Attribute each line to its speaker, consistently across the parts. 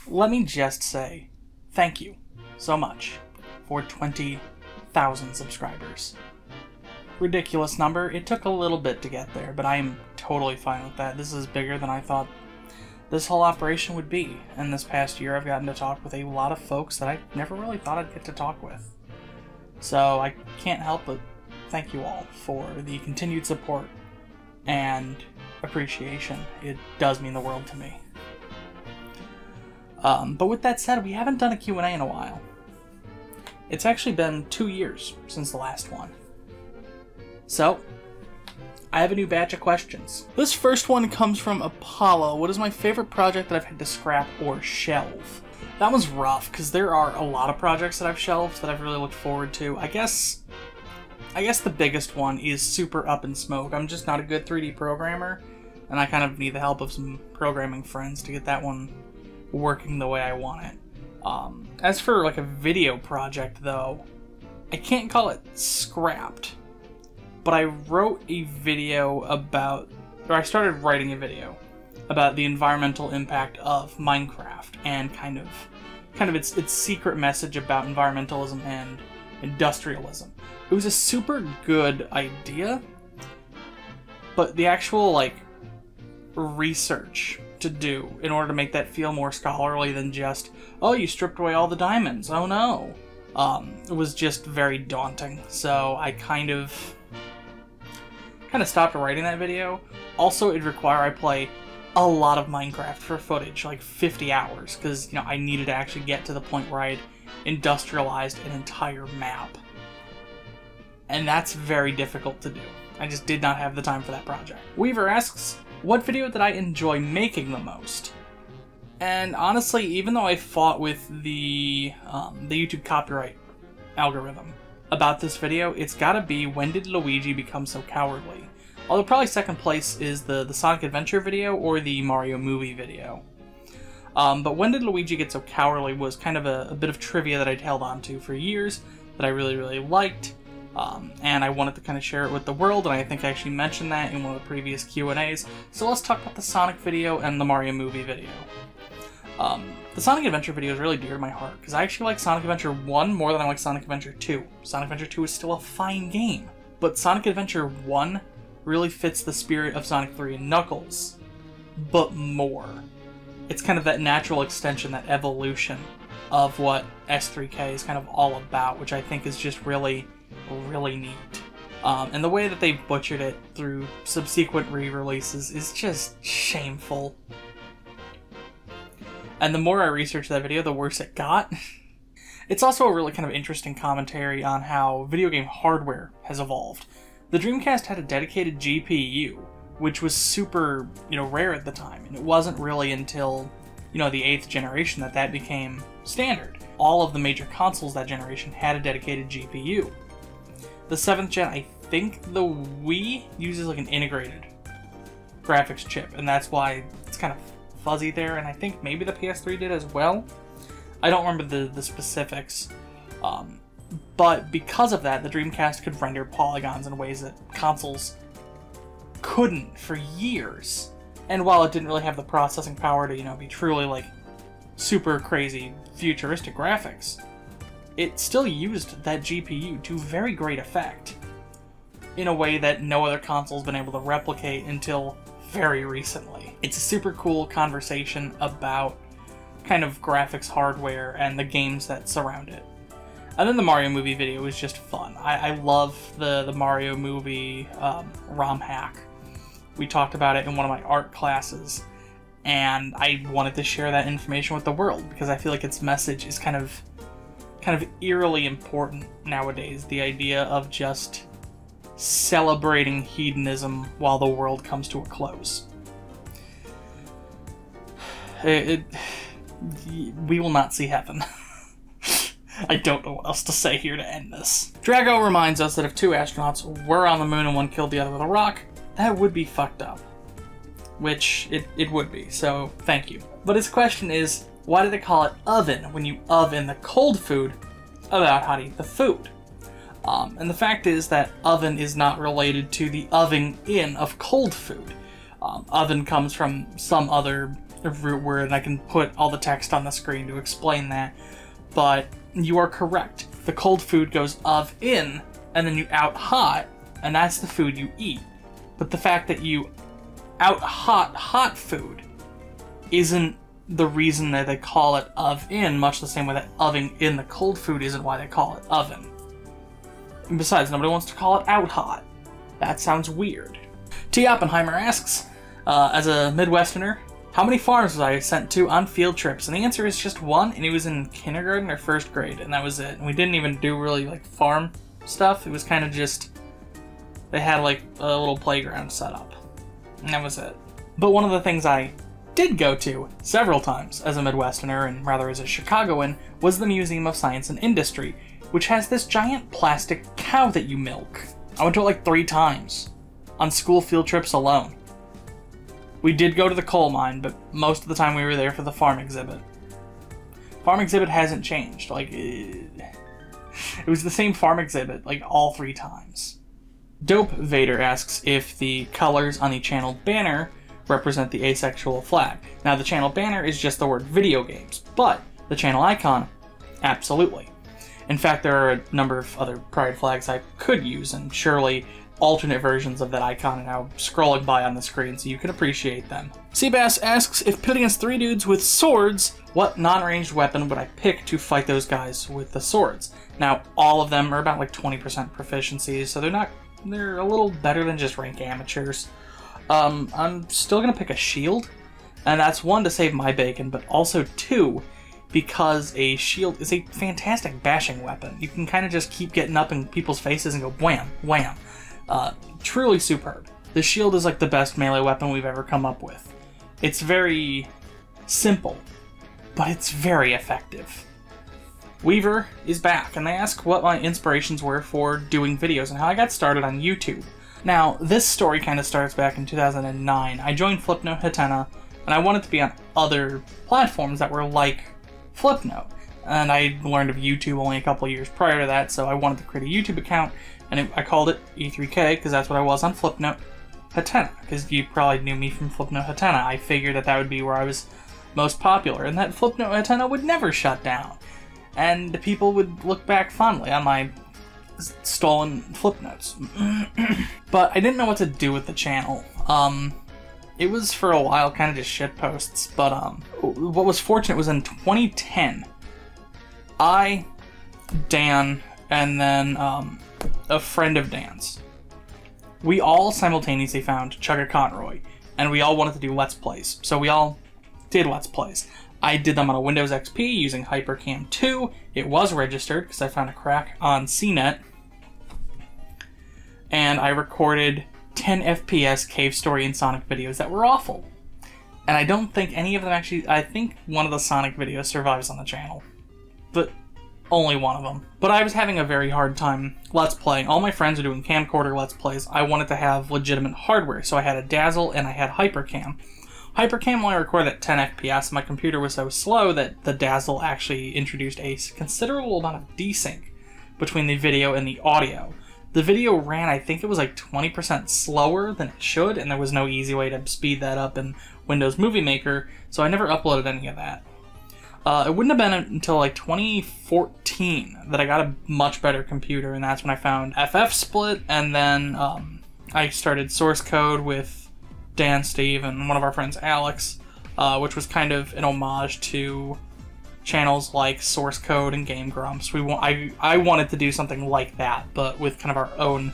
Speaker 1: let me just say thank you so much for 20,000 subscribers. Ridiculous number. It took a little bit to get there, but I am totally fine with that. This is bigger than I thought this whole operation would be. And this past year I've gotten to talk with a lot of folks that I never really thought I'd get to talk with. So I can't help but thank you all for the continued support and appreciation. It does mean the world to me. But with that said, we haven't done a Q&A in a while. It's actually been 2 years since the last one. So, I have a new batch of questions. This first one comes from Apollo. What is my favorite project that I've had to scrap or shelve? That one's rough, because there are a lot of projects that I've shelved that I've really looked forward to. I guess the biggest one is super up in smoke. I'm just not a good 3D programmer, and I kind of need the help of some programming friends to get that one working the way I want it. As for like a video project though, I can't call it scrapped, but I wrote a video about, or I started writing a video about the environmental impact of Minecraft and kind of its secret message about environmentalism and industrialism. It was a super good idea, but the actual like research to do in order to make that feel more scholarly than just, oh, you stripped away all the diamonds, oh no, it was just very daunting. So I kind of stopped writing that video. Also, it'd require I play a lot of Minecraft for footage, like 50 hours, because I needed to actually get to the point where I'd industrialized an entire map. And that's very difficult to do. I just did not have the time for that project. Weaver asks, what video did I enjoy making the most? And honestly, even though I fought with the YouTube copyright algorithm about this video, it's gotta be When Did Luigi Become So Cowardly? Although probably second place is the Sonic Adventure video or the Mario movie video. But When Did Luigi Get So Cowardly was kind of a bit of trivia that I'd held on to for years that I really, really liked. And I wanted to kind of share it with the world, and I think I actually mentioned that in one of the previous Q&As. So let's talk about the Sonic video and the Mario movie video. The Sonic Adventure video is really dear to my heart, because I actually like Sonic Adventure 1 more than I like Sonic Adventure 2. Sonic Adventure 2 is still a fine game, but Sonic Adventure 1 really fits the spirit of Sonic 3 and Knuckles, but more. It's kind of that natural extension, that evolution of what S3K is kind of all about, which I think is just really neat. And the way that they butchered it through subsequent re-releases is just shameful. And the more I researched that video, the worse it got. It's also a really kind of interesting commentary on how video game hardware has evolved. The Dreamcast had a dedicated GPU, which was super, rare at the time, and it wasn't really until, the 8th generation that became standard. All of the major consoles that generation had a dedicated GPU. The 7th gen, I think the Wii uses like an integrated graphics chip, and that's why it's kind of fuzzy there, and I think maybe the PS3 did as well. I don't remember the specifics, but because of that, the Dreamcast could render polygons in ways that consoles couldn't for years. And while it didn't really have the processing power to, be truly like super crazy futuristic graphics, it still used that GPU to very great effect in a way that no other console's been able to replicate until very recently. It's a super cool conversation about kind of graphics hardware and the games that surround it. And then the Mario movie video was just fun. I love the Mario movie ROM hack. We talked about it in one of my art classes, and I wanted to share that information with the world because I feel like its message is kind of eerily important nowadays. The idea of just celebrating hedonism while the world comes to a close. We will not see heaven. I don't know what else to say here to end this. Drago reminds us that if 2 astronauts were on the moon and one killed the other with a rock, that would be fucked up. Which it would be, so thank you. But his question is, why do they call it oven when you oven the cold food about how to eat the food? And the fact is that oven is not related to the oving in of cold food. Oven comes from some other root word, and I can put all the text on the screen to explain that. But you are correct. The cold food goes of in, and then you out hot, and that's the food you eat. But the fact that you out hot food isn't the reason that they call it of in, much the same way that oving in the cold food isn't why they call it oven. And besides, nobody wants to call it out hot. That sounds weird. T. Oppenheimer asks, as a Midwesterner, how many farms was I sent to on field trips? And the answer is just one, and it was in kindergarten or first grade, and that was it. And we didn't even do really like farm stuff. It was kind of just, they had like a little playground set up, and that was it. But one of the things I did go to several times as a Midwesterner, and rather as a Chicagoan, was the Museum of Science and Industry, which has this giant plastic cow that you milk. I went to it like 3 times on school field trips alone. We did go to the coal mine, but most of the time we were there for the farm exhibit. Farm exhibit hasn't changed. Like, it was the same farm exhibit like all 3 times. Dope Vader asks if the colors on the channel banner represent the asexual flag. Now, the channel banner is just the word video games, but the channel icon, absolutely. In fact, there are a number of other pride flags I could use, and surely alternate versions of that icon are now scrolling by on the screen so you can appreciate them. Seabass asks, if put against 3 dudes with swords, what non-ranged weapon would I pick to fight those guys with the swords? Now, all of them are about like 20% proficiency, so they're a little better than just rank amateurs. I'm still gonna pick a shield, and that's 1 to save my bacon, but also 2, because a shield is a fantastic bashing weapon. You can kind of just keep getting up in people's faces and go wham, wham. Truly superb. The shield is like the best melee weapon we've ever come up with. It's very simple, but it's very effective. Weaver is back, and they ask what my inspirations were for doing videos and how I got started on YouTube. Now, this story kind of starts back in 2009. I joined Flipnote Hatena, and I wanted to be on other platforms that were like Flipnote. And I learned of YouTube only a couple of years prior to that, so I wanted to create a YouTube account, and I called it E3K because that's what I was on Flipnote Hatena, because you probably knew me from Flipnote Hatena. I figured that would be where I was most popular, and that Flipnote Hatena would never shut down, and people would look back fondly on my stolen Flipnotes. But I didn't know what to do with the channel. It was for a while kind of just shit posts, but what was fortunate was in 2010, I, Dan, and then a friend of Dan's, we all simultaneously found Chugga Conroy, and we all wanted to do Let's Plays, so we all did Let's Plays. I did them on a Windows XP using HyperCam 2. It was registered because I found a crack on CNET, and I recorded 10 FPS Cave Story and Sonic videos that were awful. And I don't think any of them actually, I think one of the Sonic videos survives on the channel, but only one of them. But I was having a very hard time Let's Playing. All my friends were doing camcorder Let's Plays. I wanted to have legitimate hardware, so I had a Dazzle and I had HyperCam. HyperCam only recorded at 10 FPS. My computer was so slow that the Dazzle actually introduced a considerable amount of desync between the video and the audio. The video ran, I think it was like 20% slower than it should, and there was no easy way to speed that up in Windows Movie Maker, so I never uploaded any of that. It wouldn't have been until like 2014 that I got a much better computer, and that's when I found FF-Split, and then I started Source Code with Dan, Steve, and one of our friends, Alex, which was kind of an homage to channels like Source Code and Game Grumps. I wanted to do something like that, but with kind of our own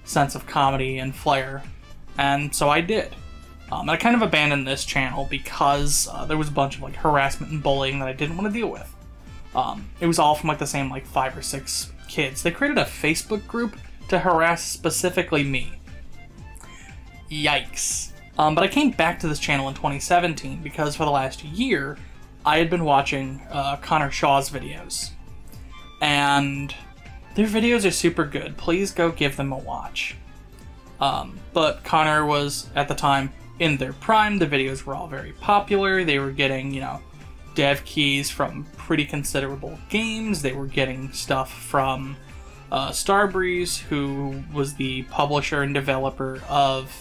Speaker 1: sense of comedy and flair, and so I did. And I kind of abandoned this channel because there was a bunch of like harassment and bullying that I didn't want to deal with. It was all from like the same like 5 or 6 kids. They created a Facebook group to harass specifically me. Yikes. But I came back to this channel in 2017 because for the last year I had been watching Connor Shaw's videos. And their videos are super good. Please go give them a watch. But Connor was, at the time, in their prime. The videos were all very popular. They were getting, you know, dev keys from pretty considerable games. They were getting stuff from Starbreeze, who was the publisher and developer of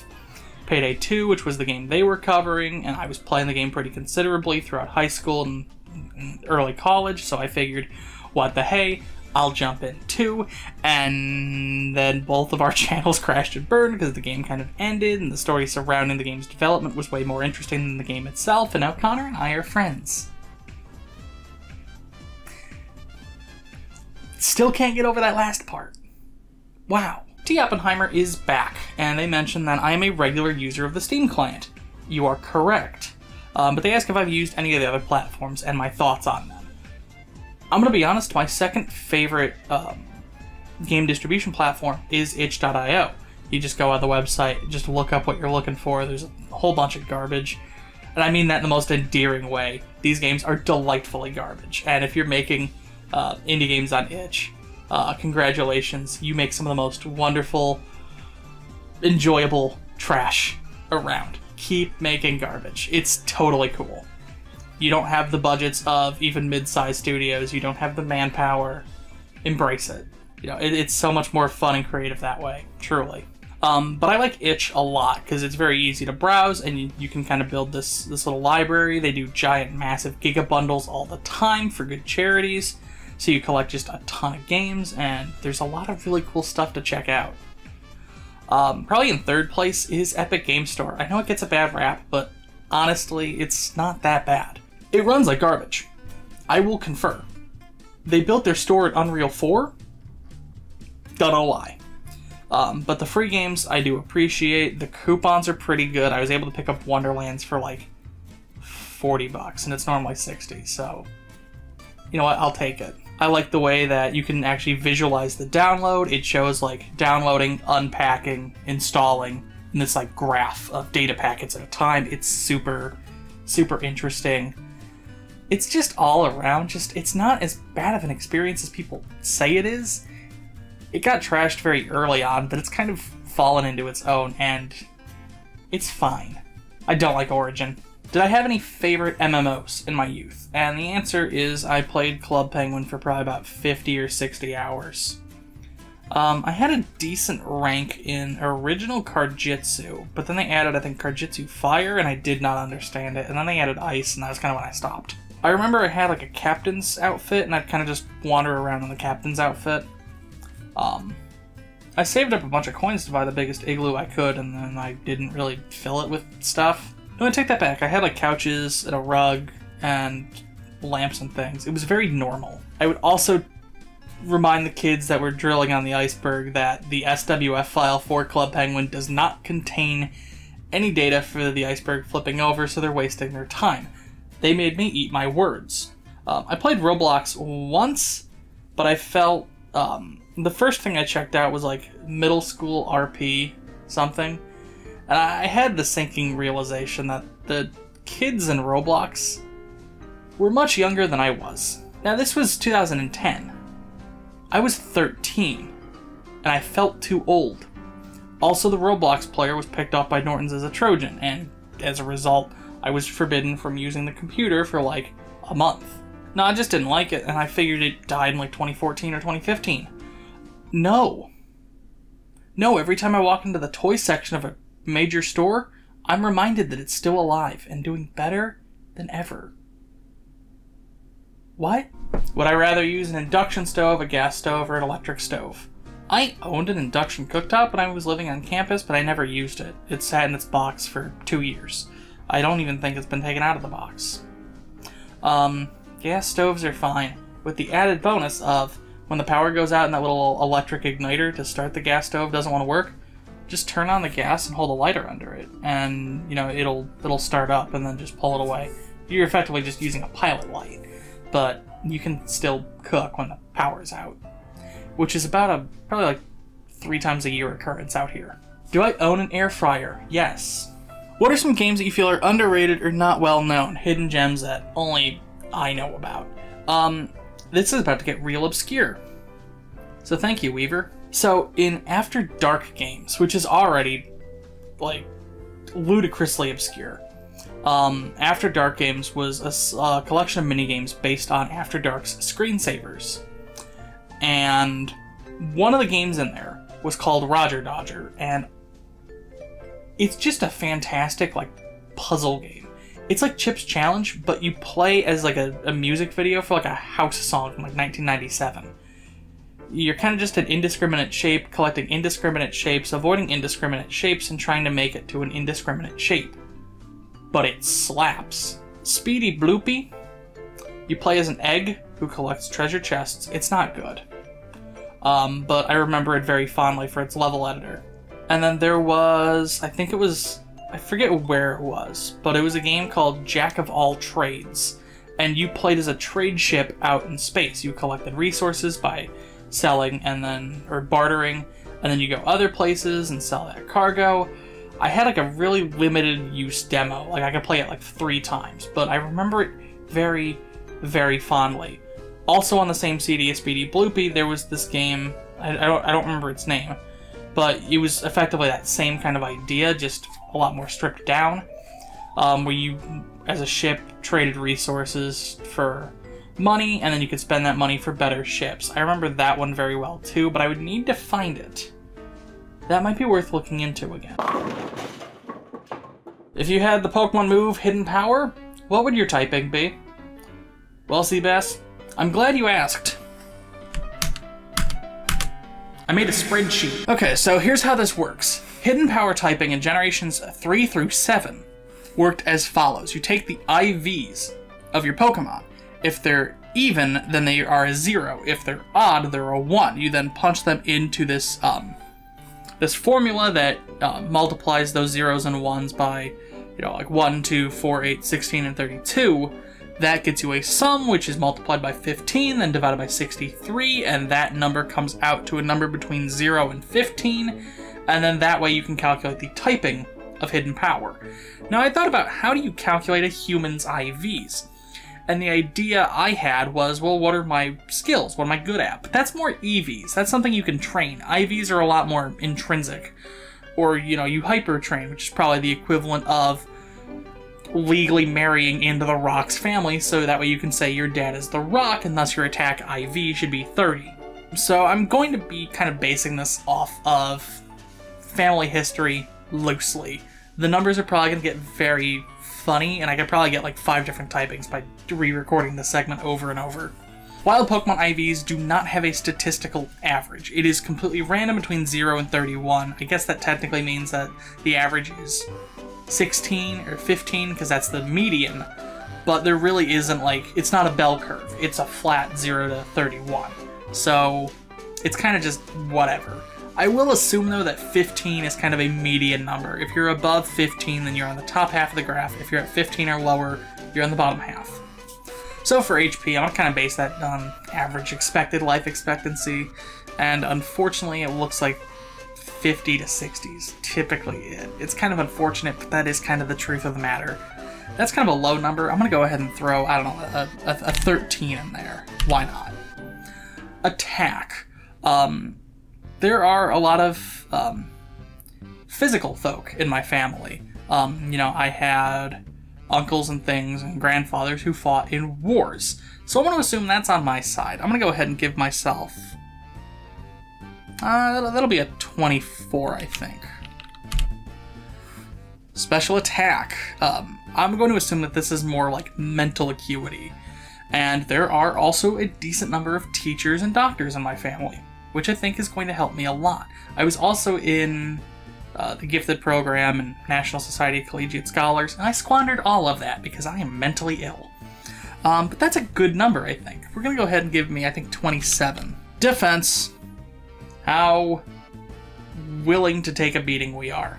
Speaker 1: Payday 2, which was the game they were covering, and I was playing the game pretty considerably throughout high school and early college, so I figured, what the hey, I'll jump in too. And then both of our channels crashed and burned because the game kind of ended, and the story surrounding the game's development was way more interesting than the game itself, and now Connor and I are friends. Still can't get over that last part. Wow. T. Oppenheimer is back, and they mention that I am a regular user of the Steam client. You are correct. But they ask if I've used any of the other platforms and my thoughts on them. I'm gonna be honest, my second favorite game distribution platform is itch.io. You just go on the website, just look up what you're looking for, there's a whole bunch of garbage. And I mean that in the most endearing way. These games are delightfully garbage, and if you're making indie games on itch, congratulations, you make some of the most wonderful, enjoyable trash around. Keep making garbage. It's totally cool. You don't have the budgets of even mid-sized studios, you don't have the manpower. Embrace it. You know, it's so much more fun and creative that way, truly. But I like itch a lot because it's very easy to browse, and you can kind of build this little library. They do giant, massive giga bundles all the time for good charities. So you collect just a ton of games, and there's a lot of really cool stuff to check out. Probably in third place is Epic Game Store. I know it gets a bad rap, but honestly, it's not that bad. It runs like garbage. I will confer. They built their store at Unreal 4. Don't know why. But the free games I do appreciate. The coupons are pretty good. I was able to pick up Wonderlands for like $40, and it's normally $60, so you know what, I'll take it. I like the way that you can actually visualize the download. It shows like downloading, unpacking, installing in this like graph of data packets at a time. It's super, super interesting. It's just all around, it's not as bad of an experience as people say it is. It got trashed very early on, but it's kind of fallen into its own, and it's fine. I don't like Origin. Did I have any favorite MMOs in my youth? And the answer is I played Club Penguin for probably about 50 or 60 hours. I had a decent rank in original Cardjitsu, but then they added, I think, Cardjitsu Fire, and I did not understand it, and then they added Ice, and that was kind of when I stopped. I remember I had like a captain's outfit, and I'd kind of just wander around in the captain's outfit. I saved up a bunch of coins to buy the biggest igloo I could, and then I didn't really fill it with stuff. No, I take that back. I had like couches and a rug and lamps and things. It was very normal. I would also remind the kids that were drilling on the iceberg that the SWF file for Club Penguin does not contain any data for the iceberg flipping over, so they're wasting their time. They made me eat my words. I played Roblox once, but I felt the first thing I checked out was like middle school RP something. And I had the sinking realization that the kids in Roblox were much younger than I was. Now this was 2010. I was 13, and I felt too old. Also, the Roblox player was picked up by Nortons as a Trojan, and as a result, I was forbidden from using the computer for like a month. No, I just didn't like it, and I figured it died in like 2014 or 2015. No, every time I walk into the toy section of a major store, I'm reminded that it's still alive and doing better than ever. What? Would I rather use an induction stove, a gas stove, or an electric stove? I owned an induction cooktop when I was living on campus, but I never used it. It sat in its box for 2 years. I don't even think it's been taken out of the box. Gas stoves are fine, with the added bonus of when the power goes out and that little electric igniter to start the gas stove doesn't want to work, just turn on the gas and hold a lighter under it, and you know it'll start up and then just pull it away. You're effectively just using a pilot light, but you can still cook when the power's out, which is about probably like 3 times a year occurrence out here. Do I own an air fryer? Yes. What are some games that you feel are underrated or not well known, hidden gems that only I know about? This is about to get real obscure, so thank you, Weaver. So in After Dark games, which is already like ludicrously obscure, After Dark games was a collection of minigames based on After Dark's screensavers, and one of the games in there was called Roger Dodger, and It's just a fantastic, like, puzzle game. It's like Chip's Challenge, but you play as, like, a music video for, like, a house song from, like, 1997. You're kind of just an indiscriminate shape, collecting indiscriminate shapes, avoiding indiscriminate shapes, and trying to make it to an indiscriminate shape. But it slaps. Speedy Bloopy. You play as an egg who collects treasure chests. It's not good. But I remember it very fondly for its level editor. And then there was, I forget where it was, but it was a game called Jack of All Trades. And you played as a trade ship out in space. You collected resources by selling or bartering, and then you go other places and sell that cargo. I had like a really limited use demo. Like I could play it like 3 times, but I remember it very, very fondly. Also on the same CD as Speedy Bloopy, there was this game, I don't remember its name, but it was effectively that same kind of idea, just a lot more stripped down, where you, as a ship, traded resources for money, and then you could spend that money for better ships. I remember that one very well too, but I would need to find it. That might be worth looking into again. If you had the Pokemon move Hidden Power, what would your typing be? Well, Seabass, I'm glad you asked. I made a spreadsheet. Okay, so here's how this works. Hidden Power typing in generations 3 through 7 worked as follows. You take the IVs of your Pokemon. If they're even, then they are a 0. If they're odd, they're a 1. You then punch them into this this formula that multiplies those 0s and 1s by, like 1, 2, 4, 8, 16, and 32. That gets you a sum, which is multiplied by 15, then divided by 63, and that number comes out to a number between 0 and 15, and then that way you can calculate the typing of Hidden Power. Now I thought about how do you calculate a human's IVs? And the idea I had was, well, what are my skills? What am I good at? But that's more EVs. That's something you can train. IVs are a lot more intrinsic. Or, you hyper train, which is probably the equivalent of legally marrying into the Rock's family, so that way you can say your dad is the Rock, and thus your attack IV should be 30. So I'm going to be kind of basing this off of family history loosely. The numbers are probably going to get very funny, and I could probably get like 5 different typings by re-recording this segment over and over. Wild Pokemon IVs do not have a statistical average. It is completely random between 0 and 31. I guess that technically means that the average is 16 or 15, because that's the median, but there really isn't, like, it's not a bell curve. It's a flat 0 to 31. So it's kind of just whatever. I will assume, though, that 15 is kind of a median number. If you're above 15, then you're on the top half of the graph. If you're at 15 or lower, you're on the bottom half. So for HP, I'm going to kind of base that on average expected life expectancy, and unfortunately it looks like 50 to 60 is typically it. It's kind of unfortunate, but that is kind of the truth of the matter. That's kind of a low number. I'm going to go ahead and throw, I don't know, a 13 in there. Why not? Attack. There are a lot of physical folk in my family. I had uncles and things and grandfathers who fought in wars. So I'm going to assume that's on my side. I'm going to go ahead and give myself... that'll be a 24, I think. Special attack. I'm going to assume that this is more like mental acuity. And there are also a decent number of teachers and doctors in my family, which I think is going to help me a lot. I was also in the Gifted program and National Society of Collegiate Scholars, and I squandered all of that because I am mentally ill. But that's a good number, I think. We're going to go ahead and give me, I think, 27. Defense. How willing to take a beating we are.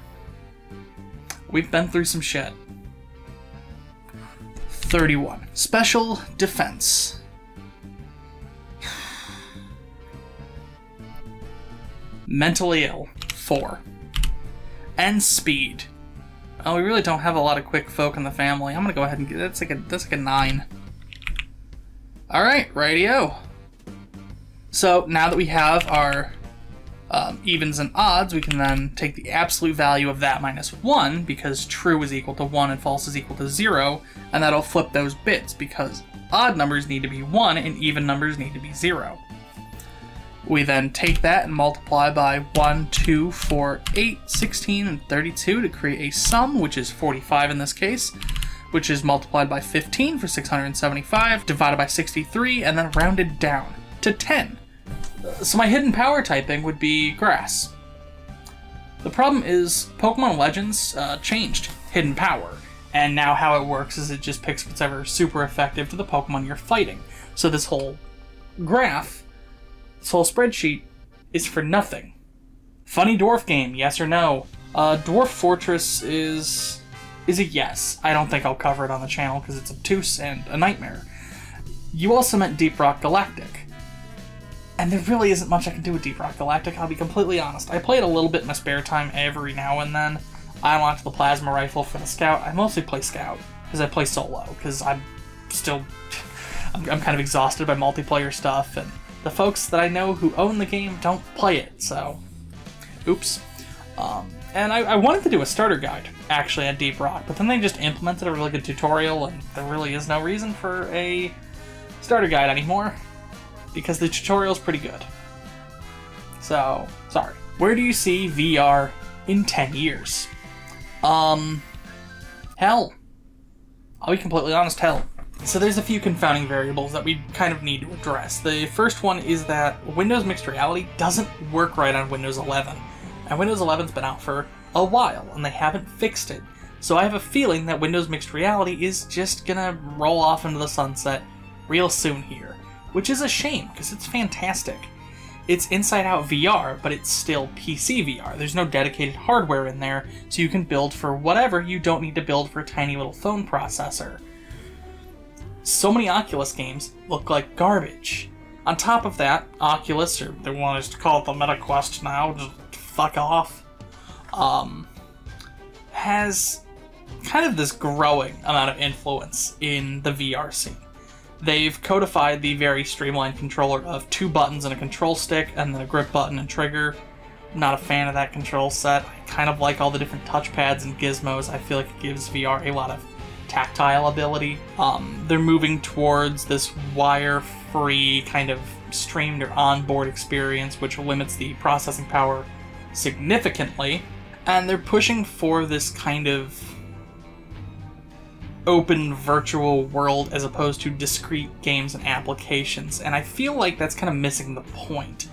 Speaker 1: We've been through some shit. 31. Special defense. Mentally ill. 4. And speed. Oh, we really don't have a lot of quick folk in the family. I'm gonna go ahead and get that's like a 9. Alright, rightio. So now that we have our evens and odds, we can then take the absolute value of that minus 1, because true is equal to 1 and false is equal to 0, and that'll flip those bits, because odd numbers need to be 1 and even numbers need to be 0. We then take that and multiply by 1, 2, 4, 8, 16, and 32 to create a sum, which is 45 in this case, which is multiplied by 15 for 675, divided by 63, and then rounded down to 10. So my hidden power typing would be grass. The problem is Pokemon Legends changed hidden power, and now how it works is it just picks whatever super effective to the Pokemon you're fighting. So this whole graph, this whole spreadsheet, is for nothing. Funny Dwarf Game, yes or no? Dwarf Fortress is a yes. I don't think I'll cover it on the channel because it's obtuse and a nightmare. You also meant Deep Rock Galactic. And there really isn't much I can do with Deep Rock Galactic, I'll be completely honest. I play it a little bit in my spare time every now and then. I unlocked the plasma rifle for the Scout. I mostly play Scout because I play solo, because I'm kind of exhausted by multiplayer stuff, and the folks that I know who own the game don't play it, so oops. And I wanted to do a starter guide, actually, at Deep Rock, but then they just implemented a really good tutorial, and there really is no reason for a starter guide anymore, because the tutorial's pretty good. So, sorry. Where do you see VR in 10 years? Hell. I'll be completely honest, hell. So there's a few confounding variables that we kind of need to address. The first one is that Windows Mixed Reality doesn't work right on Windows 11. And Windows 11's been out for a while, and they haven't fixed it. So I have a feeling that Windows Mixed Reality is just gonna roll off into the sunset real soon here. Which is a shame, because it's fantastic. It's Inside Out VR, but it's still PC VR. There's no dedicated hardware in there, so you can build for whatever you don't need to build for a tiny little phone processor. So many Oculus games look like garbage. On top of that, Oculus, or they want us to call it the MetaQuest now, just fuck off, has kind of this growing amount of influence in the VR scene. They've codified the very streamlined controller of 2 buttons and a control stick, and then a grip button and trigger. Not a fan of that control set. I kind of like all the different touchpads and gizmos. I feel like it gives VR a lot of tactile ability. They're moving towards this wire-free kind of streamed or onboard experience, which limits the processing power significantly. And they're pushing for this kind of open virtual world as opposed to discrete games and applications, and I feel like that's kind of missing the point.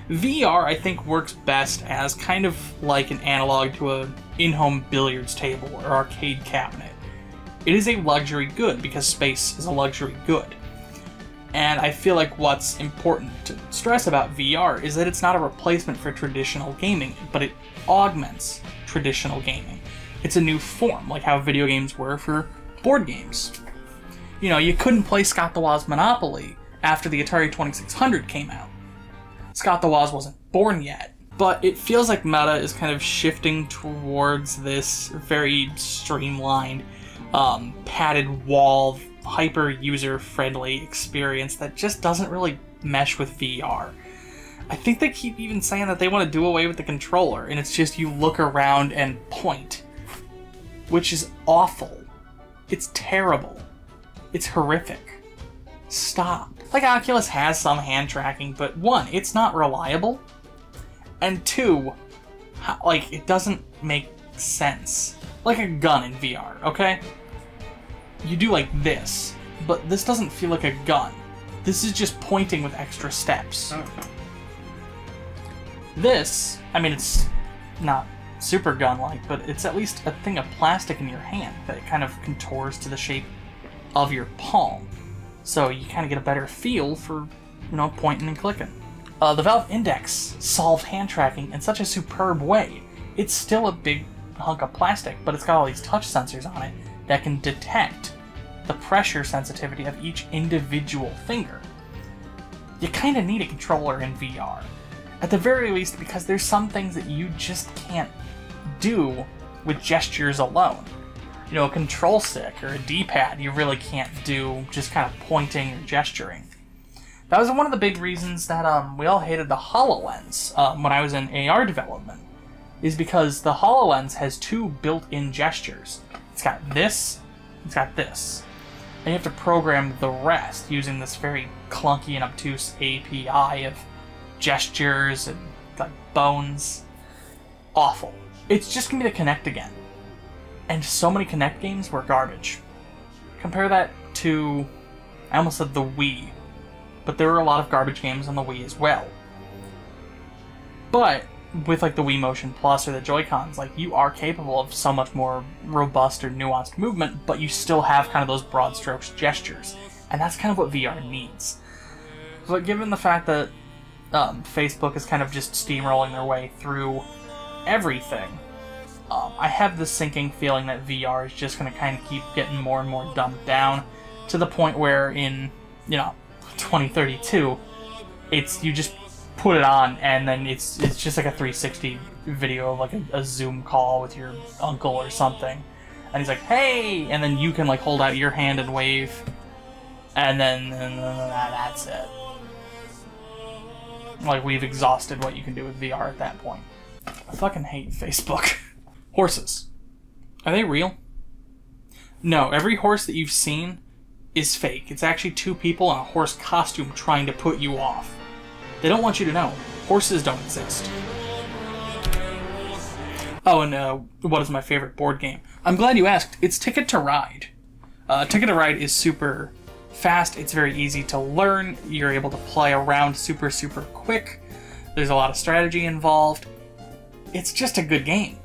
Speaker 1: VR, I think, works best as kind of like an analog to a in-home billiards table or arcade cabinet. It is a luxury good because space is a luxury good. And I feel like what's important to stress about VR is that it's not a replacement for traditional gaming, but it augments traditional gaming. It's a new form, like how video games were for board games. You know, you couldn't play Scott the Woz Monopoly after the Atari 2600 came out. Scott the Woz wasn't born yet. But it feels like Meta is kind of shifting towards this very streamlined, padded wall, hyper user-friendly experience that just doesn't really mesh with VR. I think they keep even saying that they want to do away with the controller, and it's just you look around and point, which is awful. It's terrible. It's horrific. Stop. Like, Oculus has some hand tracking, but 1, it's not reliable, and 2, like, it doesn't make sense. Like a gun in VR, okay? You do like this, but this doesn't feel like a gun. This is just pointing with extra steps. This, I mean, it's not super gun-like, but it's at least a thing of plastic in your hand that kind of contours to the shape of your palm. So you kind of get a better feel for, you know, pointing and clicking. The Valve Index solved hand tracking in such a superb way. It's still a big hunk of plastic, but it's got all these touch sensors on it that can detect the pressure sensitivity of each individual finger. You kind of need a controller in VR. At the very least, because there's some things that you just can't do with gestures alone. You know, a control stick or a D-pad you really can't do just kind of pointing or gesturing. That was one of the big reasons that we all hated the HoloLens when I was in AR development, is because the HoloLens has 2 built-in gestures. It's got this, it's got this. And you have to program the rest using this very clunky and obtuse API of gestures and like bones. Awful. It's just gonna be the Kinect again. And so many Kinect games were garbage. Compare that to, I almost said the Wii, but there were a lot of garbage games on the Wii as well. But with like the Wii Motion Plus or the Joy-Cons, like you are capable of so much more robust or nuanced movement, but you still have kind of those broad strokes gestures. And that's kind of what VR needs. But given the fact that Facebook is kind of just steamrolling their way through everything, I have this sinking feeling that VR is just going to kind of keep getting more and more dumbed down to the point where in, 2032, you just put it on and then it's just like a 360 video of like a Zoom call with your uncle or something. And he's like, hey! And then you can like hold out your hand and wave. And then that's it. Like, we've exhausted what you can do with VR at that point. I fucking hate Facebook. Horses. Are they real? No, every horse that you've seen is fake. It's actually two people in a horse costume trying to put you off. They don't want you to know. Horses don't exist. Oh, and what is my favorite board game? I'm glad you asked. It's Ticket to Ride. Ticket to Ride is super fast. It's very easy to learn. You're able to play around super, super quick. There's a lot of strategy involved. It's just a good game.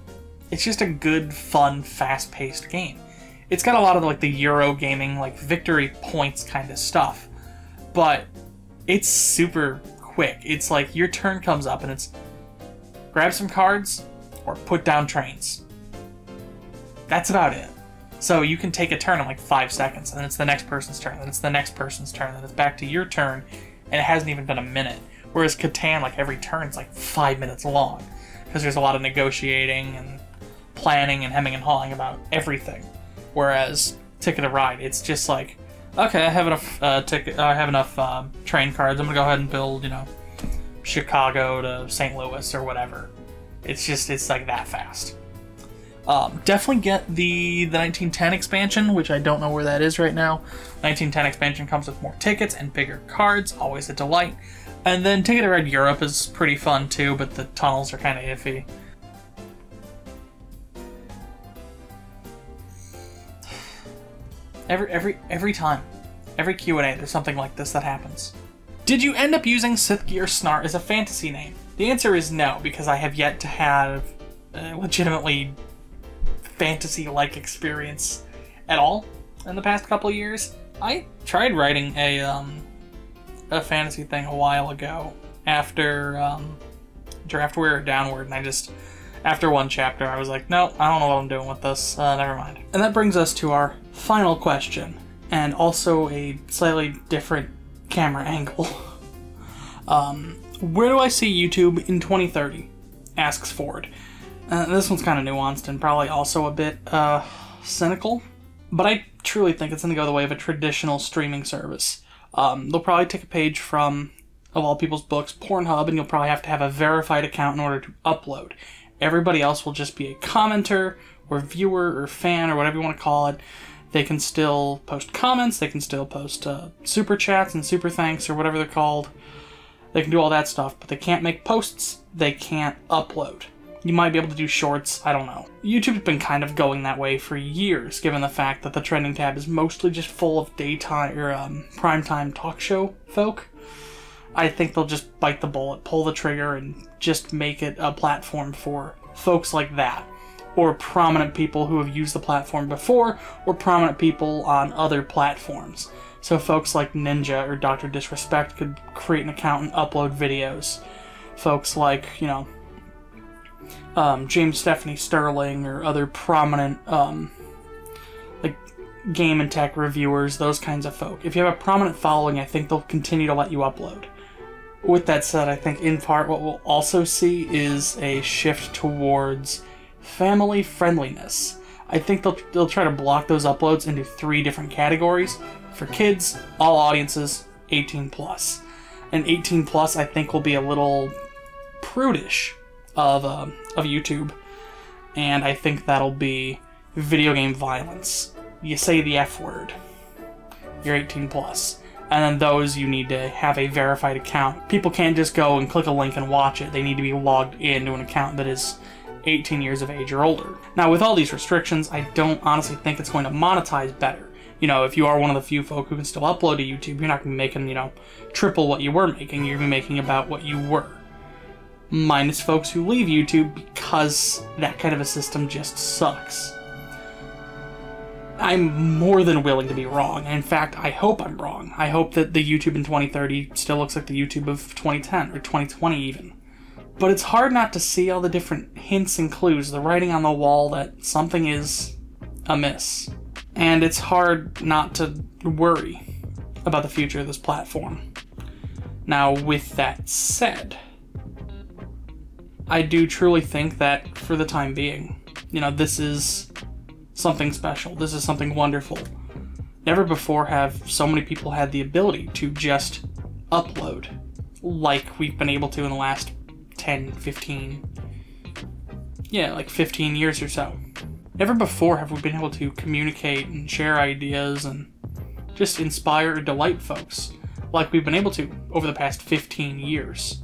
Speaker 1: It's just a good, fun, fast-paced game. It's got a lot of like the Euro gaming, like victory points kind of stuff, but it's super quick. It's like your turn comes up and it's grab some cards or put down trains. That's about it. So you can take a turn in like 5 seconds, and then it's the next person's turn, then it's the next person's turn, then it's back to your turn, and it hasn't even been a minute. Whereas Catan, like every turn's like 5 minutes long, because there's a lot of negotiating and planning and hemming and hawing about everything. Whereas Ticket to Ride, it's just like, okay, I have enough train cards. I'm gonna go ahead and build, Chicago to St. Louis or whatever. It's like that fast. Definitely get the 1910 expansion, which I don't know where that is right now. 1910 expansion comes with more tickets and bigger cards, always a delight. And then Ticket to Ride Europe is pretty fun too, but the tunnels are kind of iffy. Every time, every Q&A, there's something like this that happens. Did you end up using Sthgir Snart as a fantasy name? The answer is no, because I have yet to have a legitimately fantasy-like experience at all in the past couple of years. I tried writing a fantasy thing a while ago after Draftware or Downward, and after one chapter, I was like, no, I don't know what I'm doing with this, never mind. And that brings us to our final question, and also a slightly different camera angle. Where do I see YouTube in 2030? Asks Ford. This one's kind of nuanced and probably also a bit cynical, but I truly think it's going to go the way of a traditional streaming service. They'll probably take a page from, of all people's books, Pornhub, and you'll probably have to have a verified account in order to upload. Everybody else will just be a commenter, or viewer, or fan, or whatever you want to call it. They can still post comments, they can still post super chats and super thanks, or whatever they're called. They can do all that stuff, but they can't make posts, they can't upload. You might be able to do shorts, I don't know. YouTube's been kind of going that way for years, given the fact that the trending tab is mostly just full of daytime or primetime talk show folk. I think they'll just bite the bullet, pull the trigger, and just make it a platform for folks like that. Or prominent people who have used the platform before, or prominent people on other platforms. So folks like Ninja or Dr. Disrespect could create an account and upload videos. Folks like, James Stephanie Sterling or other prominent, like, game and tech reviewers, those kinds of folk. If you have a prominent following, I think they'll continue to let you upload. With that said, I think in part what we'll also see is a shift towards family friendliness. I think they'll try to block those uploads into 3 different categories. For kids, all audiences, 18+. And 18+, I think, will be a little prudish of YouTube. And I think that'll be video game violence. You say the F word, you're 18+. And then those, you need to have a verified account. People can't just go and click a link and watch it. They need to be logged into an account that is 18 years of age or older. Now, with all these restrictions, I don't honestly think it's going to monetize better. You know, if you are one of the few folk who can still upload to YouTube, you're not going to be making, you know, triple what you were making. You're going to be making about what you were. Minus folks who leave YouTube because that kind of a system just sucks. I'm more than willing to be wrong. In fact, I hope I'm wrong. I hope that the YouTube in 2030 still looks like the YouTube of 2010 or 2020 even. But it's hard not to see all the different hints and clues, the writing on the wall that something is amiss. And it's hard not to worry about the future of this platform. Now, with that said, I do truly think that for the time being, you know, this is something special. This is something wonderful. Never before have so many people had the ability to just upload like we've been able to in the last 10, 15, like 15 years or so. Never before have we been able to communicate and share ideas and just inspire or delight folks like we've been able to over the past 15 years.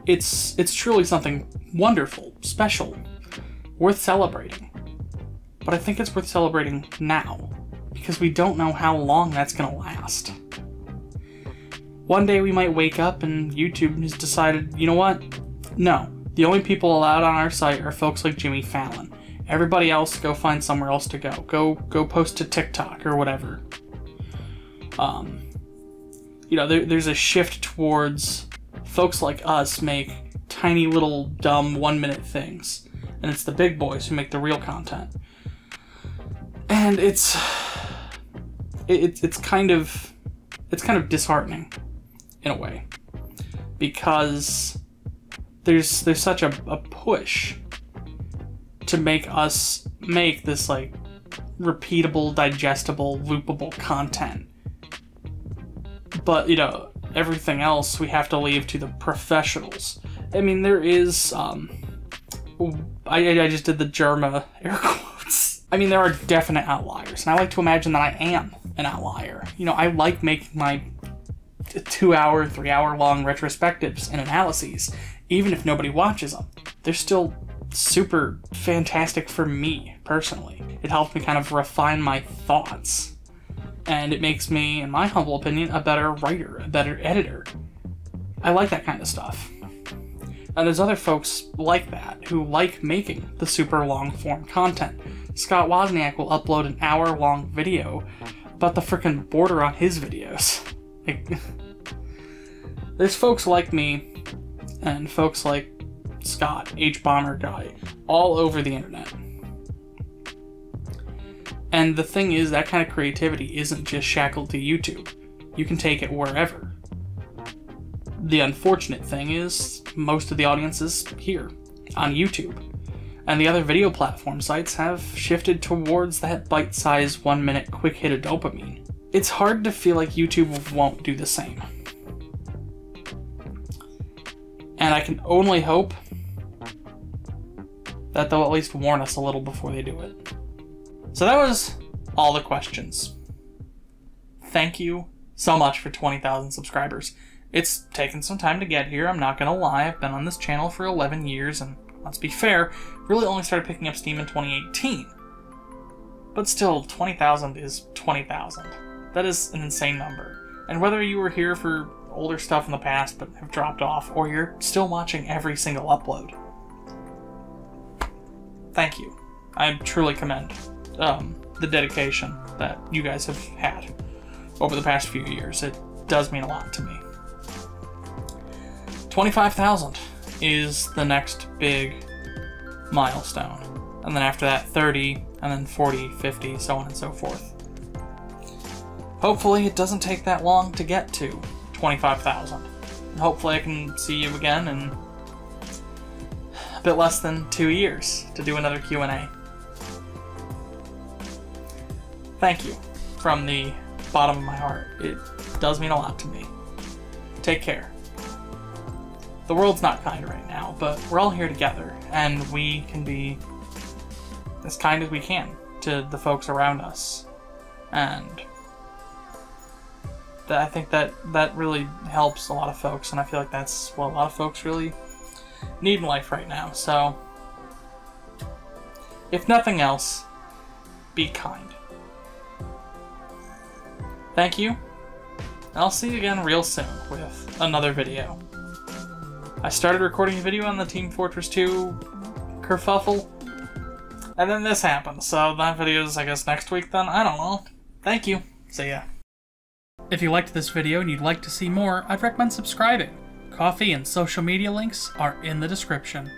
Speaker 1: It's truly something wonderful, special, worth celebrating. But I think it's worth celebrating now, because we don't know how long that's going to last. One day we might wake up and YouTube has decided, you know what? No, the only people allowed on our site are folks like Jimmy Fallon. Everybody else, go find somewhere else to go. Go post to TikTok or whatever. You know, there's a shift towards folks like us make tiny little dumb 1-minute things, and it's the big boys who make the real content. And it's kind of disheartening in a way, because there's such a push to make us make this like repeatable, digestible, loopable content. But you know, everything else we have to leave to the professionals. I mean, there is I just did the Germa air quotes. I mean, there are definite outliers, and I like to imagine that I am an outlier. You know, I like making my 2-hour, 3-hour long retrospectives and analyses, even if nobody watches them. They're still super fantastic for me, personally. It helps me kind of refine my thoughts, and it makes me, in my humble opinion, a better writer, a better editor. I like that kind of stuff. And there's other folks like that, who like making the super long-form content. Scott Wozniak will upload an hour-long video about the frickin' border on his videos. Like, there's folks like me, and folks like Scott, H-Bomber Guy, all over the internet. And the thing is, that kind of creativity isn't just shackled to YouTube. You can take it wherever. The unfortunate thing is, most of the audience is here, on YouTube. And the other video platform sites have shifted towards that bite-sized 1-minute quick hit of dopamine. It's hard to feel like YouTube won't do the same. And I can only hope that they'll at least warn us a little before they do it. So that was all the questions. Thank you so much for 20,000 subscribers. It's taken some time to get here, I'm not gonna lie. I've been on this channel for 11 years, and let's be fair, really only started picking up steam in 2018. But still, 20,000 is 20,000. That is an insane number. And whether you were here for older stuff in the past but have dropped off, or you're still watching every single upload, thank you. I truly commend the dedication that you guys have had over the past few years. It does mean a lot to me. 25,000 is the next big milestone. And then after that, 30, and then 40, 50, so on and so forth. Hopefully it doesn't take that long to get to 25,000. Hopefully I can see you again in a bit less than 2 years to do another Q&A. Thank you from the bottom of my heart. It does mean a lot to me. Take care. The world's not kind right now, but we're all here together, and we can be as kind as we can to the folks around us. And I think that really helps a lot of folks, and I feel like that's what a lot of folks really need in life right now. So, if nothing else, be kind. Thank you. I'll see you again real soon with another video. I started recording a video on the Team Fortress 2 kerfuffle, and then this happened, so that video is, I guess, next week then? I don't know. Thank you. See ya. If you liked this video and you'd like to see more, I'd recommend subscribing. Coffee and social media links are in the description.